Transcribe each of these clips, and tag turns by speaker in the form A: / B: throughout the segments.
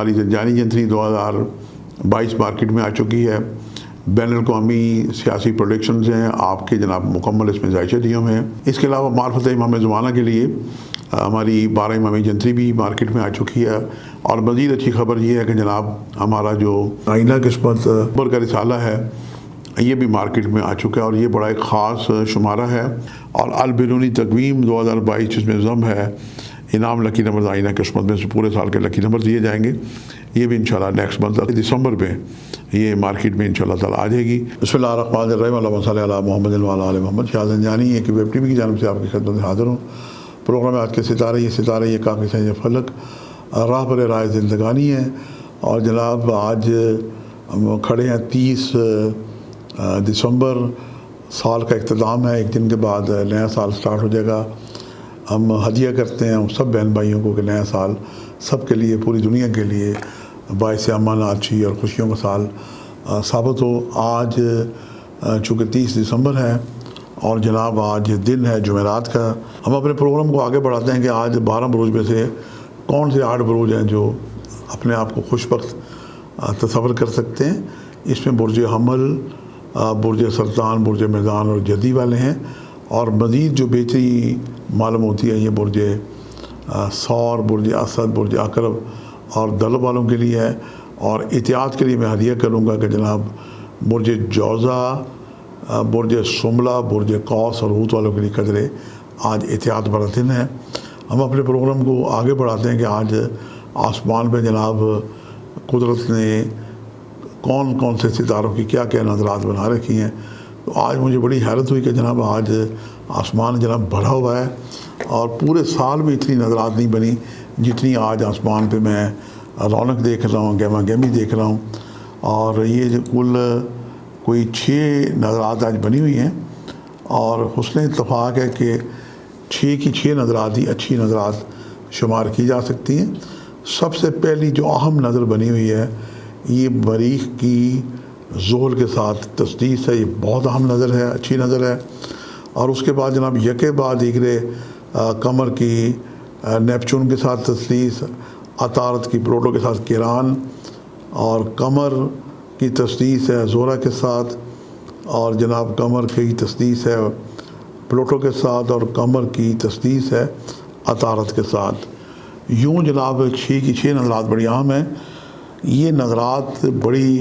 A: ہماری زنجانی جنتری 2022 مارکیٹ میں آ چکی ہے۔ بین الاقوامی سیاسی پروڈکشنز ہیں آپ کے جناب مکمل اس میں ذائچہ دیے ہوئے ہیں۔ اس کے علاوہ معرفت امام زمانہ کے لیے ہماری 12 امامی جنتری بھی مارکیٹ میں آ چکی ہے، اور مزید اچھی خبر یہ ہے کہ جناب ہمارا جو آئینہ قسمت پر کا رسالہ ہے یہ بھی مارکیٹ میں آ چکا ہے، اور یہ بڑا ایک خاص شمارہ ہے۔ اور البیرونی تقویم 2022 جس میں ضم ہے انعام لکی نمبر آئینہ قسمت میں سے پورے سال کے لکی نمبر دیے جائیں گے، یہ بھی انشاءاللہ نیکسٹ منتھ دسمبر میں یہ مارکیٹ میں انشاءاللہ تعالی آ جائے گی۔ بسم اللہ الرحمن الرحیم، اللہم صلی علی محمد وعلی آل محمد۔ شاہ زنجانی ایک ویب ٹی وی کی جانب سے آپ کی خدمت میں حاضر ہوں۔ پروگرام آج کے ستارے یہ کافی سے فلک راہ پر رائے زندگانی ہے، اور جناب آج ہم کھڑے ہیں 30 دسمبر، سال کا اختتام ہے۔ ایک دن کے بعد نیا سال سٹارٹ ہو جائے گا۔ ہم ہدیہ کرتے ہیں ہم سب بہن بھائیوں کو کہ نیا سال سب کے لیے، پوری دنیا کے لیے باعث امن، اچھی اور خوشیوں کا سال ثابت ہو۔ آج چونکہ 30 دسمبر ہے اور جناب آج دن ہے جمعرات کا، ہم اپنے پروگرام کو آگے بڑھاتے ہیں کہ آج 12 بروج میں سے کون سے 8 بروج ہیں جو اپنے آپ کو خوش بخت تصور کر سکتے ہیں۔ اس میں برج حمل، برج سرطان، برج میزان اور جدی والے ہیں، اور مزید جو بہتری معلوم ہوتی ہے یہ برج ثور، برج اسد، برج عقرب اور دلو والوں کے لیے ہے۔ اور احتیاط کے لیے میں ہدیہ کروں گا کہ جناب برج جوزہ، برج شملہ، برج قوس اور حوت والوں کے لیے قدرے آج احتیاط بڑا دن ہے۔ ہم اپنے پروگرام کو آگے بڑھاتے ہیں کہ آج آسمان پہ جناب قدرت نے کون کون سے ستاروں کی کیا کیا نظرات بنا رکھی ہیں۔ تو آج مجھے بڑی حیرت ہوئی کہ جناب آج آسمان جناب بھرا ہوا ہے، اور پورے سال میں اتنی نظرات نہیں بنی جتنی آج آسمان پہ میں رونق دیکھ رہا ہوں، گہما گہمی دیکھ رہا ہوں۔ اور یہ کل کوئی 6 نظرات آج بنی ہوئی ہیں، اور حسن اتفاق ہے کہ 6 کی 6 نظرات ہی اچھی نظرات شمار کی جا سکتی ہیں۔ سب سے پہلی جو اہم نظر بنی ہوئی ہے یہ مریخ کی زحل کے ساتھ تسدیس ہے، یہ بہت اہم نظر ہے، اچھی نظر ہے۔ اور اس کے بعد جناب یکے بعد دیگرے قمر کی نیپچون کے ساتھ تسدیس، عطارد کی پلوٹو کے ساتھ کیران، اور قمر کی تسدیس ہے زہرہ کے ساتھ، اور جناب قمر کی تسدیس ہے پلوٹو کے ساتھ، اور قمر کی تسدیس ہے عطارد کے ساتھ۔ یوں جناب 6 کی 6 نظرات بڑی اہم ہیں۔ یہ نظرات بڑی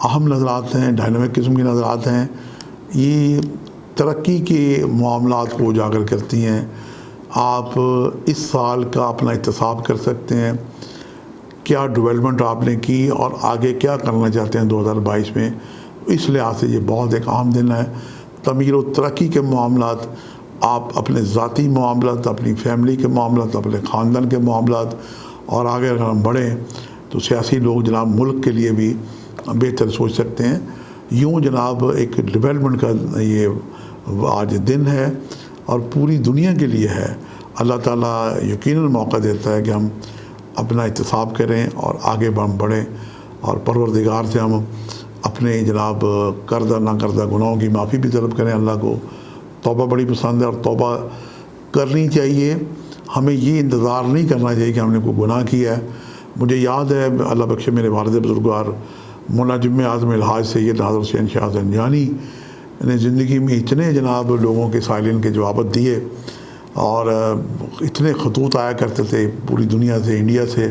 A: اہم نظرات ہیں، ڈائنامک قسم کی نظرات ہیں۔ یہ ترقی کے معاملات کو اجاگر کرتی ہیں۔ آپ اس سال کا اپنا احتساب کر سکتے ہیں، کیا ڈیولپمنٹ آپ نے کی اور آگے کیا کرنا چاہتے ہیں 2022 میں۔ اس لحاظ سے یہ بہت ایک اہم دن ہے۔ تعمیر و ترقی کے معاملات، آپ اپنے ذاتی معاملات، اپنی فیملی کے معاملات، اپنے خاندان کے معاملات، اور آگے اگر ہم بڑھیں تو سیاسی لوگ جناب ملک کے لیے بھی بہتر سوچ سکتے ہیں۔ یوں جناب ایک ڈیولپمنٹ کا یہ آج دن ہے، اور پوری دنیا کے لیے ہے۔ اللہ تعالیٰ یقیناً موقع دیتا ہے کہ ہم اپنا احتساب کریں اور آگے ہم بڑھیں، اور پروردگار سے ہم اپنے جناب کردہ نہ کردہ گناہوں کی معافی بھی طلب کریں۔ اللہ کو توبہ بڑی پسند ہے، اور توبہ کرنی چاہیے۔ ہمیں یہ انتظار نہیں کرنا چاہیے کہ ہم نے کوئی گناہ کیا ہے۔ مجھے یاد ہے اللہ بخشے میرے والد بزرگوار منجم اعظم الحاج سید حضرت حسین شاہ زنجانی نے زندگی میں اتنے جناب لوگوں کے سائلین کے جوابات دیے، اور اتنے خطوط آیا کرتے تھے پوری دنیا سے، انڈیا سے۔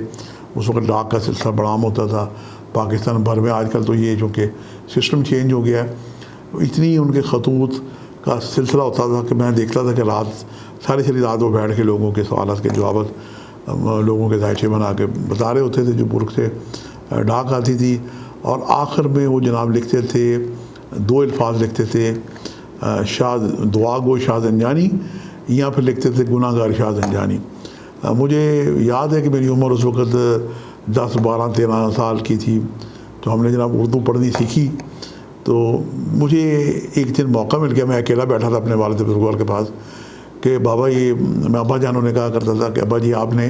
A: اس وقت ڈاک کا سلسلہ بڑا عام ہوتا تھا پاکستان بھر میں۔ آج کل تو یہ چونکہ سسٹم چینج ہو گیا ہے، اتنی ان کے خطوط کا سلسلہ ہوتا تھا کہ میں دیکھتا تھا کہ رات ساری رات وہ بیٹھ کے لوگوں کے سوالات کے جوابات لوگوں کے ذائچے بنا کے بتا رہے ہوتے تھے جو ملک سے ڈاک آتی تھی۔ اور آخر میں وہ جناب لکھتے تھے 2 الفاظ لکھتے تھے، شاہ دعا گو شاہ زنجانی، یا پھر لکھتے تھے گناہ گار شاہ زنجانی۔ مجھے یاد ہے کہ میری عمر اس وقت 10 12 13 سال کی تھی، تو ہم نے جناب اردو پڑھنی سیکھی۔ تو مجھے ایک دن موقع مل گیا، میں اکیلا بیٹھا تھا اپنے والد بزرگوار کے پاس، کہ بابا یہ میں ابا جانوں نے کہا کرتا تھا کہ ابا جی آپ نے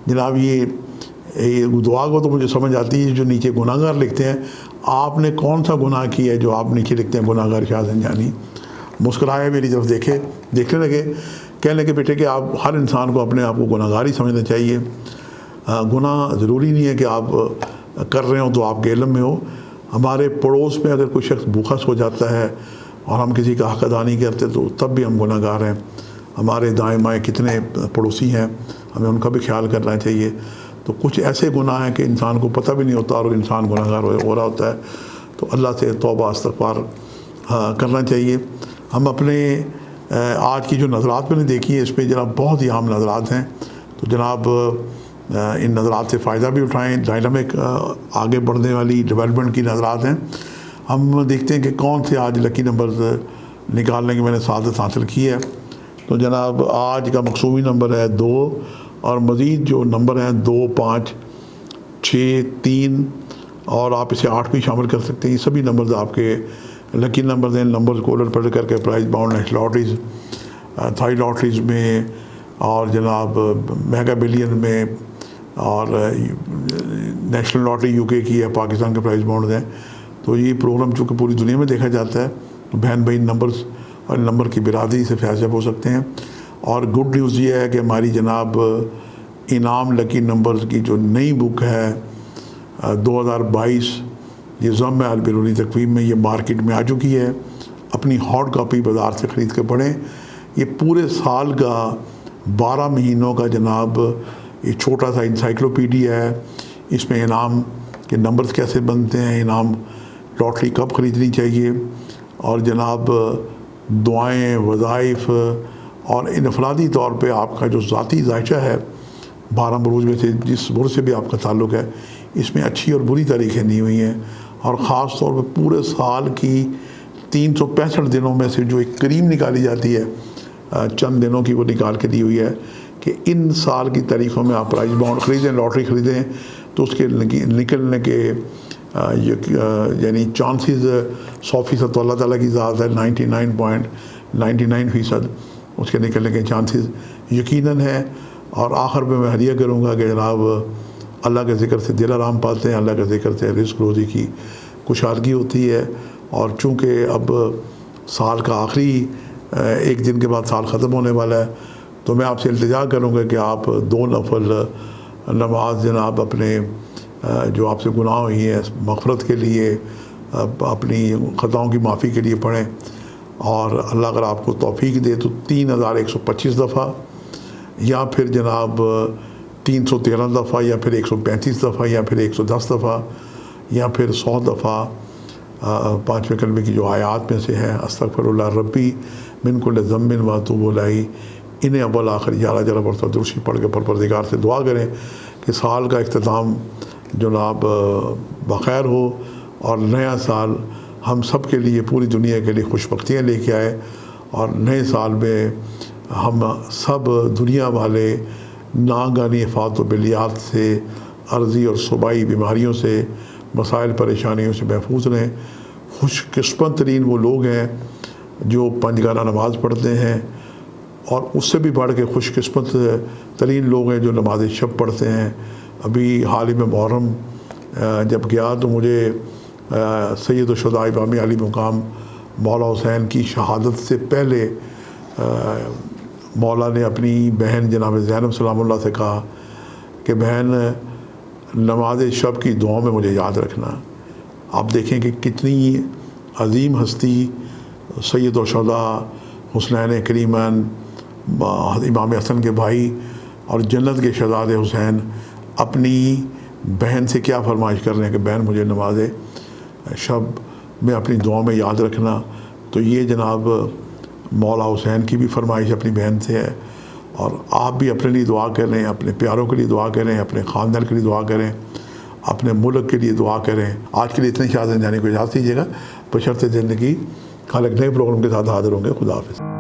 A: جناب یہ دعا کو تو مجھے سمجھ آتی ہے، جو نیچے گناہ گار لکھتے ہیں، آپ نے کون سا گناہ کیا ہے جو آپ نیچے لکھتے ہیں گناہ گار شاہ زنجانی۔ مسکرائے، میری طرف دیکھنے لگے، کہنے لگے بیٹے کہ آپ ہر انسان کو اپنے آپ کو گناہ گار ہی سمجھنا چاہیے۔ گناہ ضروری نہیں ہے کہ آپ کر رہے ہوں تو آپ کے علم میں ہو. ہمارے پڑوس میں اگر کوئی شخص بھوکا سو جاتا ہے اور ہم کسی کا حق ادا نہیں کرتے تو تب بھی ہم گناہ گار ہیں. ہمارے دائیں بائیں کتنے پڑوسی ہیں, ہمیں ان کا بھی خیال کرنا چاہیے. تو کچھ ایسے گناہ ہیں کہ انسان کو پتہ بھی نہیں ہوتا اور انسان گناہ گار ہو رہا ہوتا ہے. تو اللہ سے توبہ استغفار کرنا چاہیے. ہم اپنے آج کی جو نظرات میں نے دیکھی ہے اس پہ جناب بہت ہی عام نظرات ہیں. تو جناب ان نظرات سے فائدہ بھی اٹھائیں. ڈائنامک آگے بڑھنے والی ڈیولپمنٹ کی نظرات ہیں. ہم دیکھتے ہیں کہ کون سے آج لکی نمبرز نکالنے کی میں نے سعادت حاصل کی ہے. تو جناب آج کا مقصومی نمبر ہے 2 اور مزید جو نمبر ہیں 2 5 6 3 اور آپ اسے 8 بھی شامل کر سکتے ہیں. یہ سبھی نمبرز آپ کے لکی نمبرز ہیں. نمبرز کو الٹ پلٹ کر کے price bound national lotteries, Thai lotteries میں اور جناب میگا بلین میں اور نیشنل لاٹری یو کے کی ہے, پاکستان کے پرائز باؤنڈ ہیں. تو یہ پروگرام چونکہ پوری دنیا میں دیکھا جاتا ہے تو بہن بھائی نمبرز اور نمبر کی برادری سے فیصلے ہو سکتے ہیں. اور گڈ نیوز یہ ہے کہ ہماری جناب انعام لکی نمبرز کی جو نئی بک ہے 2022 یہ ضم البرونی تقویم میں یہ مارکیٹ میں آ چکی ہے. اپنی ہارڈ کاپی بازار سے خرید کے پڑھیں. یہ پورے سال کا 12 مہینوں کا جناب یہ چھوٹا سا انسائکلوپیڈیا ہے. اس میں انعام کے نمبرز کیسے بنتے ہیں, انعام لاٹری کب خریدنی چاہیے, اور جناب دعائیں, وظائف اور انفرادی طور پہ آپ کا جو ذاتی ذائقہ ہے 12 بروج میں سے جس برج سے بھی آپ کا تعلق ہے اس میں اچھی اور بری تاریخیں دی ہوئی ہیں. اور خاص طور پہ پورے سال کی 365 دنوں میں سے جو ایک کریم نکالی جاتی ہے چند دنوں کی وہ نکال کے دی ہوئی ہے کہ ان سال کی تاریخوں میں آپ پرائز باؤنڈ خریدیں, لاٹری خریدیں تو اس کے نکلنے کے یعنی چانسز 100% تو اللہ تعالیٰ کی ذات ہے, 99.99% اس کے نکلنے کے چانسز یقیناً ہیں. اور آخر میں ہدیہ کروں گا کہ جناب اللہ کے ذکر سے دل آرام پاتے ہیں, اللہ کے ذکر سے رزق روزی کی کشادگی ہوتی ہے. اور چونکہ اب سال کا آخری ایک دن کے بعد سال ختم ہونے والا ہے تو میں آپ سے التجا کروں گا کہ آپ 2 نفل نماز جناب اپنے جو آپ سے گناہ ہوئی ہیں مغفرت کے لیے, اپنی خطاؤں کی معافی کے لیے پڑھیں. اور اللہ اگر آپ کو توفیق دے تو 3125 دفعہ یا پھر جناب 313 دفعہ یا پھر 135 دفعہ یا پھر 110 دفعہ یا پھر 100 دفعہ 5ویں کلمے کی جو آیات میں سے ہیں استغفر اللہ ربی من کل ذنب و اتوب الیہ, انہیں اول آخر 11 مرتبہ درشی پڑھ کے پروردگار سے دعا کریں کہ سال کا اختتام جناب بخیر ہو اور نیا سال ہم سب کے لیے, پوری دنیا کے لیے خوش بختیاں لے کے آئے. اور نئے سال میں ہم سب دنیا والے ناگہانی آفات و بلیات سے, عرضی اور صوبائی بیماریوں سے, مسائل پریشانیوں سے محفوظ رہیں. خوش قسمت ترین وہ لوگ ہیں جو 5 گانہ نماز پڑھتے ہیں, اور اس سے بھی بڑھ کے خوش قسمت ترین لوگ ہیں جو نماز شب پڑھتے ہیں. ابھی حال ہی میں محرم جب گیا تو مجھے سید الشہداء امام علی مقام مولا حسین کی شہادت سے پہلے مولا نے اپنی بہن جناب زینب سلام اللہ سے کہا کہ بہن نماز شب کی دعاؤں میں مجھے یاد رکھنا. آپ دیکھیں کہ کتنی عظیم ہستی سید الشہداء حسنین کریمین امام حسن کے بھائی اور جنت کے شہزاد حسین اپنی بہن سے کیا فرمائش کر رہے ہیں کہ بہن مجھے نماز شب میں اپنی دعاؤں میں یاد رکھنا. تو یہ جناب مولا حسین کی بھی فرمائش اپنی بہن سے ہے. اور آپ بھی اپنے لیے دعا کریں, اپنے پیاروں کے لیے دعا کریں, اپنے خاندان کے لیے دعا کریں, اپنے ملک کے لیے دعا کریں. آج کے لیے اتنے شاد جانے کو اجازت دیجیے گا. بشرط زندگی خالق نئے پروگرام کے ساتھ حاضر ہوں گے. خدا حافظ.